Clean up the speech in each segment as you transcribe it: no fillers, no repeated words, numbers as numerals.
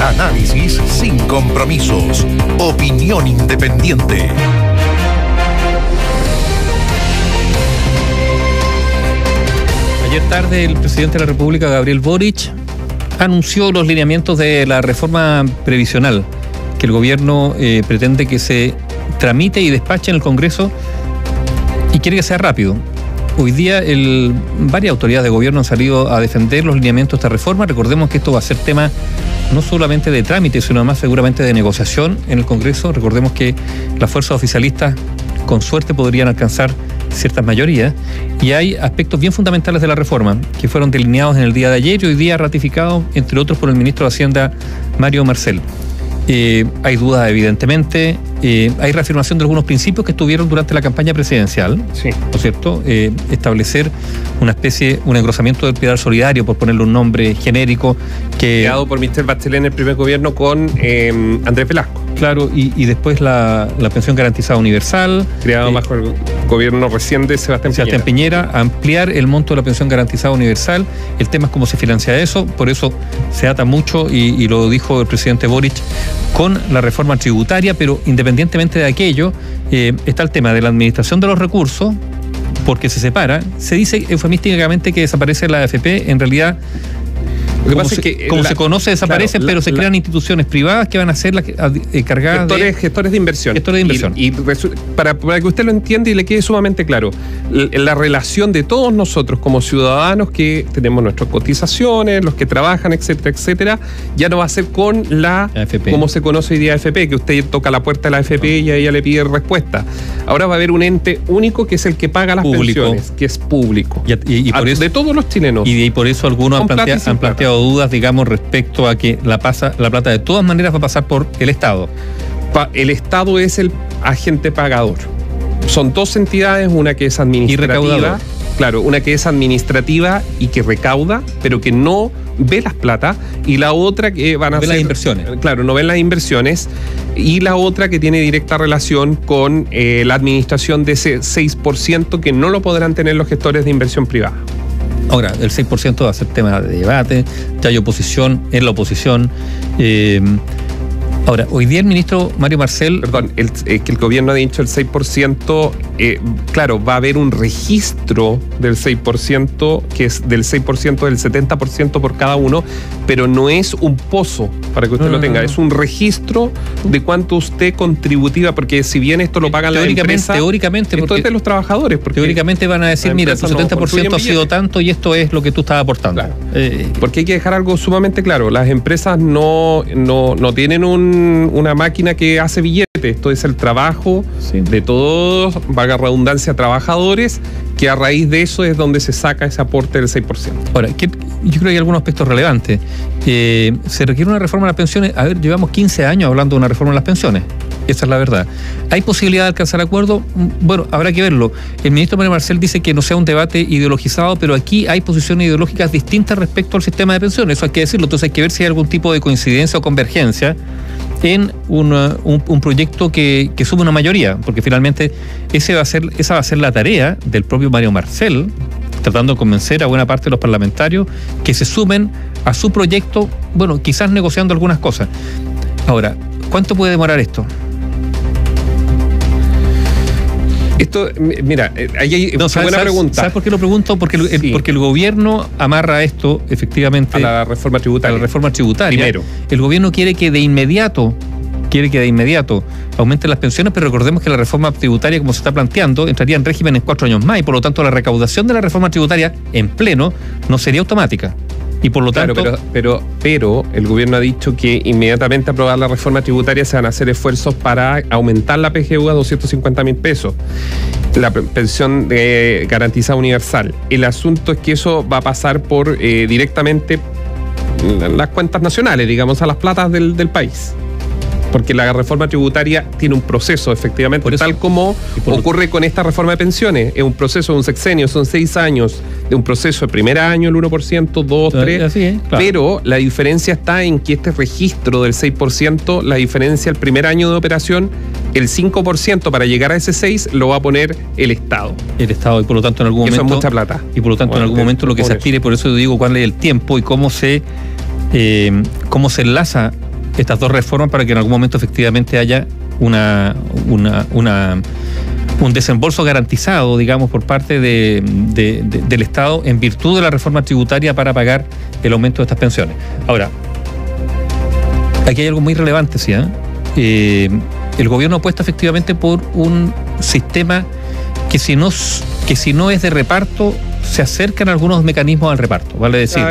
Análisis sin compromisos. Opinión independiente. Ayer tarde el presidente de la República, Gabriel Boric, anunció los lineamientos de la reforma previsional que el gobierno pretende que se tramite y despache en el Congreso y quiere que sea rápido. Hoy día varias autoridades de gobierno han salido a defender los lineamientos de esta reforma. Recordemos que esto va a ser tema no solamente de trámite, sino más seguramente de negociación en el Congreso. Recordemos que las fuerzas oficialistas con suerte podrían alcanzar ciertas mayorías, y hay aspectos bien fundamentales de la reforma que fueron delineados en el día de ayer y hoy día ratificados, entre otros, por el ministro de Hacienda, Mario Marcel. Hay dudas, evidentemente, hay reafirmación de algunos principios que estuvieron durante la campaña presidencial, sí, ¿no es cierto? Establecer un engrosamiento del pilar solidario, por ponerle un nombre genérico, creado por Michelle Bachelet en el primer gobierno con Andrés Velasco. Claro, y después la pensión garantizada universal. Creado bajo el gobierno recién de Sebastián Piñera. Ampliar el monto de la pensión garantizada universal. El tema es cómo se financia eso, por eso se ata mucho, y lo dijo el presidente Boric, con la reforma tributaria, pero independientemente de aquello, está el tema de la administración de los recursos, porque se separa. Se dice eufemísticamente que desaparece la AFP, en realidad... Lo que pasa es que como se conoce, desaparecen, claro, pero se crean instituciones privadas que van a ser las cargadas gestores de inversión. Gestores de inversión. Y para que usted lo entienda y le quede sumamente claro, la relación de todos nosotros como ciudadanos que tenemos nuestras cotizaciones, los que trabajan, etcétera, etcétera, ya no va a ser con la AFP, como se conoce hoy día AFP, que usted toca la puerta de la AFP y a ella le pide respuesta. Ahora va a haber un ente único que es el que paga las pensiones, que es público. Y por eso, de todos los chilenos. Y por eso algunos han planteado dudas, digamos, respecto a que la plata de todas maneras va a pasar por el Estado. El Estado es el agente pagador. Son dos entidades, una que es administrativa, claro, una que es administrativa y que recauda, pero que no ve las plata, y la otra que van a ver las inversiones. Claro, no ven las inversiones, y la otra que tiene directa relación con la administración de ese 6% que no lo podrán tener los gestores de inversión privada. Ahora, el 6% va a ser tema de debate, ya hay oposición en la oposición. Ahora, hoy día el ministro Mario Marcel... Perdón, que el gobierno ha dicho el 6%, claro, va a haber un registro del 6%, que es del 6% del 70% por cada uno, pero no es un pozo, para que usted lo tenga, es un registro de cuánto usted contributiva, porque si bien esto lo pagan las empresas... Teóricamente, esto es de los trabajadores. Porque teóricamente van a decir, mira, tu 70% ha sido tanto y esto es lo que tú estás aportando. Claro. Porque hay que dejar algo sumamente claro, las empresas no tienen una máquina que hace billetes, esto es el trabajo de todos, valga redundancia, trabajadores, que a raíz de eso es donde se saca ese aporte del 6%. Ahora, yo creo que hay algunos aspectos relevantes. Se requiere una reforma de las pensiones. A ver, llevamos 15 años hablando de una reforma de las pensiones. Esa es la verdad. ¿Hay posibilidad de alcanzar acuerdo? Bueno, habrá que verlo. El ministro Mario Marcel dice que no sea un debate ideologizado, pero aquí hay posiciones ideológicas distintas respecto al sistema de pensiones. Eso hay que decirlo. Entonces hay que ver si hay algún tipo de coincidencia o convergencia en un proyecto que sume una mayoría, porque finalmente esa va a ser la tarea del propio Mario Marcel, tratando de convencer a buena parte de los parlamentarios que se sumen a su proyecto, bueno, quizás negociando algunas cosas. Ahora, ¿cuánto puede demorar esto? Esto, mira, ahí hay una buena pregunta. ¿Sabes por qué lo pregunto? Porque el gobierno amarra esto efectivamente a la reforma tributaria. Primero, el gobierno quiere que de inmediato aumenten las pensiones, pero recordemos que la reforma tributaria, como se está planteando, entraría en régimen en 4 años más, y por lo tanto la recaudación de la reforma tributaria en pleno no sería automática. Y por lo tanto... Claro, pero el gobierno ha dicho que inmediatamente aprobar la reforma tributaria se van a hacer esfuerzos para aumentar la PGU a 250.000 pesos, la pensión garantizada universal. El asunto es que eso va a pasar por directamente las cuentas nacionales, digamos, a las platas del país. Porque la reforma tributaria tiene un proceso, efectivamente, tal como ocurre con esta reforma de pensiones. Es un proceso de un sexenio, son 6 años de un proceso de primer año, el 1%, 2, 3. Así es, claro. Pero la diferencia está en que este registro del 6%, la diferencia el primer año de operación, el 5% para llegar a ese 6% lo va a poner el Estado. El Estado, y por lo tanto en algún momento... Eso es mucha plata. Y por lo tanto en algún momento lo que se aspire, por eso digo cuál es el tiempo y cómo se enlaza estas dos reformas para que en algún momento efectivamente haya un desembolso garantizado, digamos, por parte del Estado en virtud de la reforma tributaria para pagar el aumento de estas pensiones. Ahora, aquí hay algo muy relevante, ¿sí? El gobierno apuesta efectivamente por un sistema que si no es de reparto, se acercan algunos mecanismos al reparto, vale decir,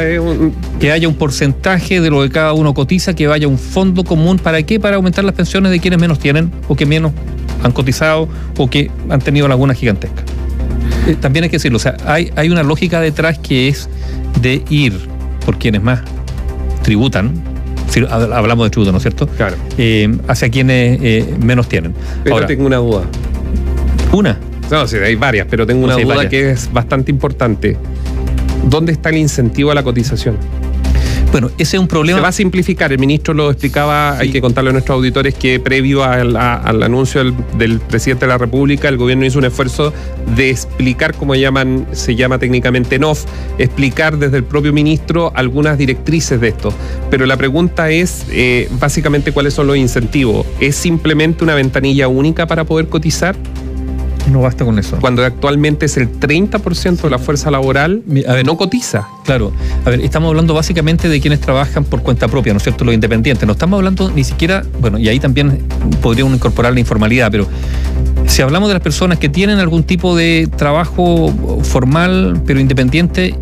que haya un porcentaje de lo que cada uno cotiza, que vaya a un fondo común. ¿Para qué? Para aumentar las pensiones de quienes menos tienen o que menos han cotizado o que han tenido lagunas gigantescas. También hay que decirlo, o sea, hay una lógica detrás que es de ir por quienes más tributan, si hablamos de tributo, ¿no es cierto? Claro. Hacia quienes menos tienen. Pero ahora, tengo una duda. ¿Una? No, sí, hay varias, pero tengo una duda que es bastante importante. ¿Dónde está el incentivo a la cotización? Bueno, ese es un problema. Se va a simplificar, el ministro lo explicaba, sí. Hay que contarle a nuestros auditores que previo al anuncio del presidente de la República, el gobierno hizo un esfuerzo de explicar, como se llama técnicamente en off, explicar desde el propio ministro algunas directrices de esto. Pero la pregunta es, básicamente, ¿cuáles son los incentivos? ¿Es simplemente una ventanilla única para poder cotizar? No basta con eso. Cuando actualmente es el 30% de la fuerza laboral, no cotiza. Claro. A ver, estamos hablando básicamente de quienes trabajan por cuenta propia, ¿no es cierto? Los independientes. No estamos hablando ni siquiera, bueno, y ahí también podríamos incorporar la informalidad, pero si hablamos de las personas que tienen algún tipo de trabajo formal, pero independiente,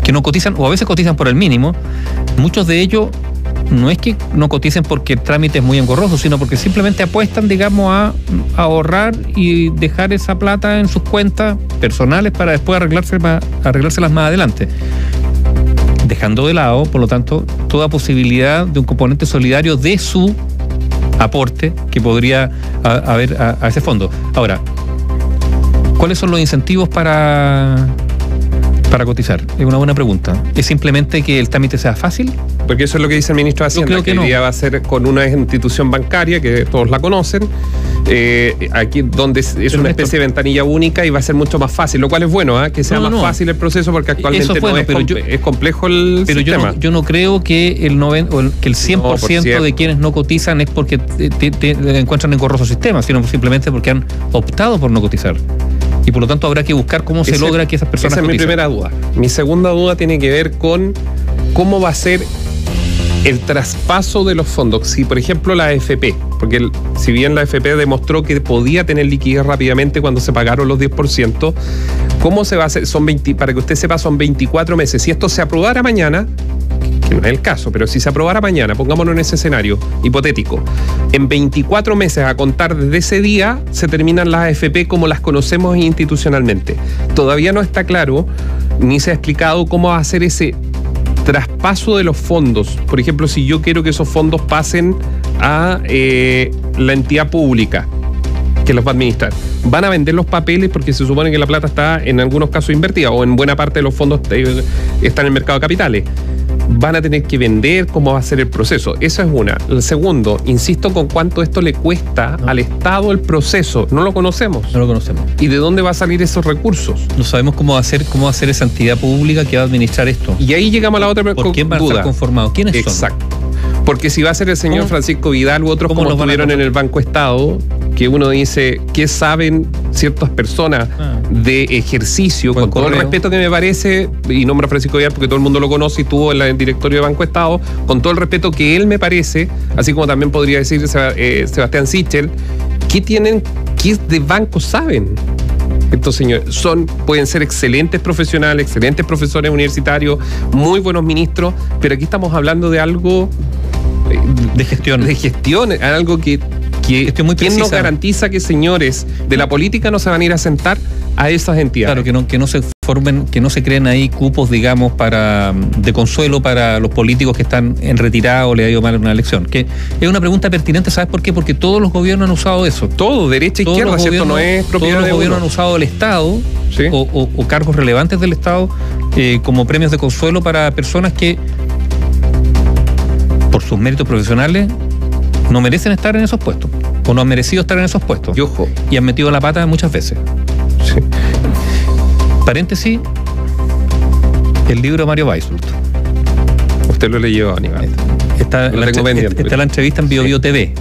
que no cotizan, o a veces cotizan por el mínimo, muchos de ellos no es que no coticen porque el trámite es muy engorroso, sino porque simplemente apuestan, digamos, a ahorrar y dejar esa plata en sus cuentas personales para después arreglárselas más adelante. Dejando de lado, por lo tanto, toda posibilidad de un componente solidario de su aporte que podría haber a ese fondo. Ahora, ¿cuáles son los incentivos para cotizar? Es una buena pregunta. ¿Es simplemente que el trámite sea fácil? Porque eso es lo que dice el ministro de Hacienda. Yo creo que hoy día va a ser con una institución bancaria que todos la conocen, aquí donde es una especie de ventanilla única y va a ser mucho más fácil, lo cual es bueno, que sea más fácil el proceso, porque actualmente es complejo el sistema. Yo no creo que el 100% de quienes no cotizan es porque encuentran engorroso sistema, sino simplemente porque han optado por no cotizar. Y por lo tanto habrá que buscar cómo se logra que esas personas coticen. Esa es mi primera duda. Mi segunda duda tiene que ver con cómo va a ser el traspaso de los fondos. Si, por ejemplo, la AFP, porque si bien la AFP demostró que podía tener liquidez rápidamente cuando se pagaron los 10%, ¿cómo se va a hacer? Para que usted sepa, son 24 meses. Si esto se aprobara mañana, que no es el caso, pero si se aprobara mañana, pongámonos en ese escenario hipotético, en 24 meses a contar desde ese día se terminan las AFP como las conocemos institucionalmente. Todavía no está claro, ni se ha explicado cómo va a ser ese traspaso de los fondos. Por ejemplo, si yo quiero que esos fondos pasen a la entidad pública que los va a administrar, van a vender los papeles porque se supone que la plata está en algunos casos invertida, o en buena parte de los fondos está en el mercado de capitales. Van a tener que vender, cómo va a ser el proceso. Eso es una. El segundo, insisto con cuánto esto le cuesta al Estado el proceso. No lo conocemos. No lo conocemos. ¿Y de dónde va a salir esos recursos? No sabemos cómo va a ser esa entidad pública que va a administrar esto. Y ahí llegamos a la otra duda. ¿Por quién van a estar conformados? ¿Quiénes son? Exacto. Porque si va a ser el señor Francisco Vidal u otros como estuvieron en el Banco Estado, que uno dice, ¿qué saben ciertas personas de ejercicio? Con todo el respeto que me parece, y nombro a Francisco Vidal porque todo el mundo lo conoce y estuvo en el directorio de Banco Estado, con todo el respeto que él me parece, así como también podría decir Sebastián Sichel, ¿qué de banco saben? Estos señores pueden ser excelentes profesionales, excelentes profesores universitarios, muy buenos ministros, pero aquí estamos hablando de algo de gestión, algo que ¿quién nos garantiza que señores de la política no se van a ir a sentar a esas entidades? Claro, que no se formen, que no se creen ahí cupos, digamos, de consuelo para los políticos que están en retirada o le ha ido mal en una elección. Que es una pregunta pertinente, ¿sabes por qué? Porque todos los gobiernos han usado eso. Todo, derecha e izquierda, ¿cierto? No es propiedad de uno. Todos los gobiernos han usado el Estado, ¿sí? o cargos relevantes del Estado como premios de consuelo para personas que, por sus méritos profesionales, no merecen estar en esos puestos, o no han merecido estar en esos puestos. Y han metido la pata muchas veces. Sí. Paréntesis, el libro de Mario Weissult. Usted lo leyó, Aníbal. Está la entrevista en Bio TV.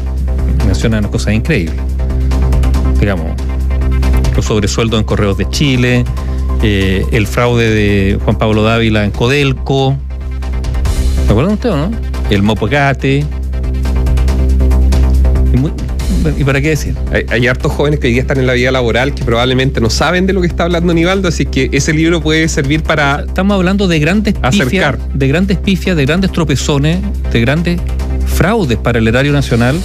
Mencionan cosas increíbles. Digamos, los sobresueldos en Correos de Chile, el fraude de Juan Pablo Dávila en Codelco. ¿Se acuerdan ustedes, no? El Mopogate. ¿Y para qué decir? Hay hartos jóvenes que hoy día están en la vida laboral que probablemente no saben de lo que está hablando Aníbaldo, así que ese libro puede servir para... Estamos hablando de grandes pifias, de grandes tropezones, de grandes fraudes para el erario nacional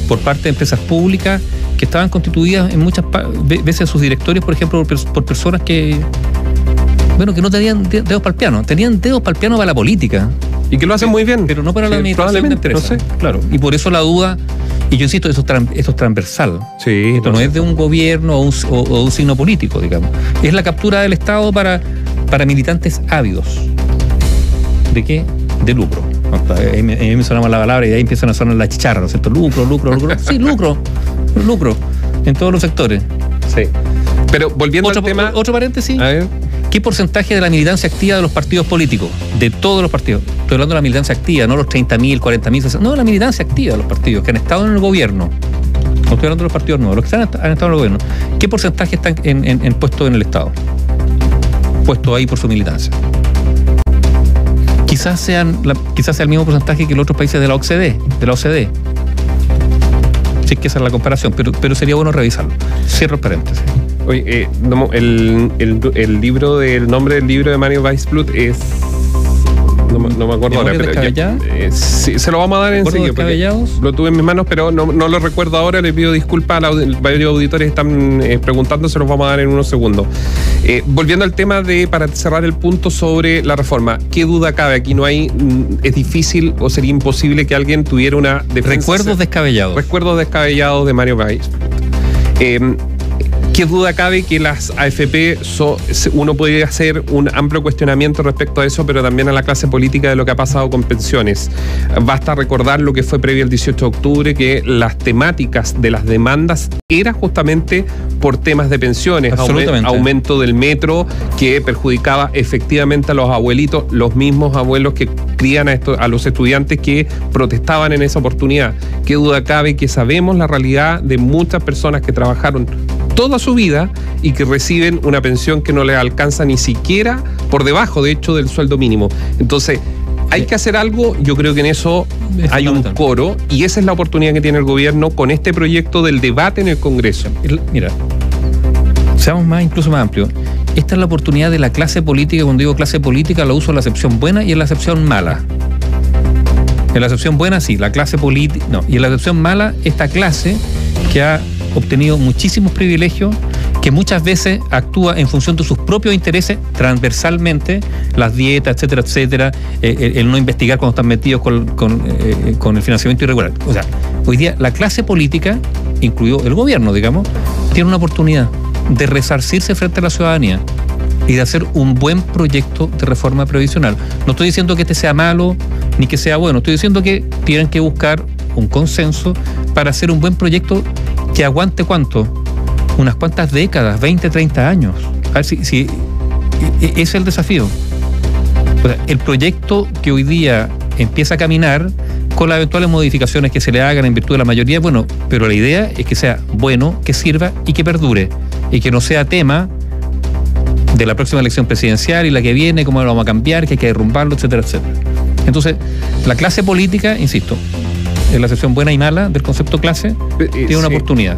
por parte de empresas públicas que estaban constituidas en muchas veces sus directorios, por ejemplo, por personas que no tenían dedos para el piano, tenían dedos para el piano para la política. Y que lo hacen muy bien. Pero no para la administración de empresas. No sé. Claro. Y por eso la duda, y yo insisto, esto es transversal. Sí. Esto no es de un gobierno o un signo político, digamos. Es la captura del Estado para militantes ávidos. ¿De qué? De lucro. Ahí me sonaba la palabra y ahí empiezan a sonar la chicharra, ¿no es cierto? Lucro. Sí, lucro. En todos los sectores. Sí. Pero volviendo al tema... Otro paréntesis. A ver. ¿Qué porcentaje de la militancia activa de los partidos políticos? De todos los partidos. Estoy hablando de la militancia activa, no los 30.000, 40.000, 60.000. No, la militancia activa de los partidos que han estado en el gobierno. No estoy hablando de los partidos nuevos, los que han estado en el gobierno. ¿Qué porcentaje están en puestos en el Estado? Puestos ahí por su militancia. Quizás sea el mismo porcentaje que los otros países de la OCDE. Sí, que esa es la comparación, pero sería bueno revisarlo. Cierro el paréntesis. Oye, el libro, el nombre del libro de Mario Weissblut es... No me acuerdo ahora, pero sí, se lo vamos a dar enseguida. Lo tuve en mis manos, pero no lo recuerdo ahora. Le pido disculpas a varios auditores que están preguntando, se los vamos a dar en unos segundos. Volviendo al tema para cerrar el punto sobre la reforma, ¿qué duda cabe? Aquí es difícil o sería imposible que alguien tuviera una defensa. Recuerdos descabellados de Mario Weissblut. ¿Qué duda cabe que las AFP uno podría hacer un amplio cuestionamiento respecto a eso, pero también a la clase política de lo que ha pasado con pensiones? Basta recordar lo que fue previo al 18 de octubre, que las temáticas de las demandas era justamente por temas de pensiones, aumento del metro que perjudicaba efectivamente a los abuelitos, los mismos abuelos que crían a los estudiantes que protestaban en esa oportunidad. ¿Qué duda cabe que sabemos la realidad de muchas personas que trabajaron toda su vida y que reciben una pensión que no les alcanza ni siquiera por debajo, de hecho, del sueldo mínimo? Entonces, hay que hacer algo. Yo creo que en eso hay un coro y esa es la oportunidad que tiene el gobierno con este proyecto del debate en el Congreso. Mira, seamos incluso más amplios. Esta es la oportunidad de la clase política. Cuando digo clase política, lo uso en la acepción buena y en la acepción mala. En la acepción buena, sí, la clase política, no. Y en la acepción mala, esta clase que ha obtenido muchísimos privilegios, que muchas veces actúa en función de sus propios intereses transversalmente, las dietas, etcétera, etcétera, el no investigar cuando están metidos con el financiamiento irregular. O sea, hoy día la clase política, incluido el gobierno, digamos, tiene una oportunidad de resarcirse frente a la ciudadanía y de hacer un buen proyecto de reforma previsional. No estoy diciendo que este sea malo ni que sea bueno, estoy diciendo que tienen que buscar un consenso para hacer un buen proyecto que aguante ¿cuánto? Unas cuantas décadas, 20, 30 años. A ver si ese es el desafío. O sea, el proyecto que hoy día empieza a caminar con las eventuales modificaciones que se le hagan en virtud de la mayoría, bueno, pero la idea es que sea bueno, que sirva y que perdure, y que no sea tema de la próxima elección presidencial y la que viene, cómo lo vamos a cambiar, que hay que derrumbarlo, etcétera, etcétera. Entonces, la clase política, insisto, en la sección buena y mala del concepto clase, tiene una oportunidad.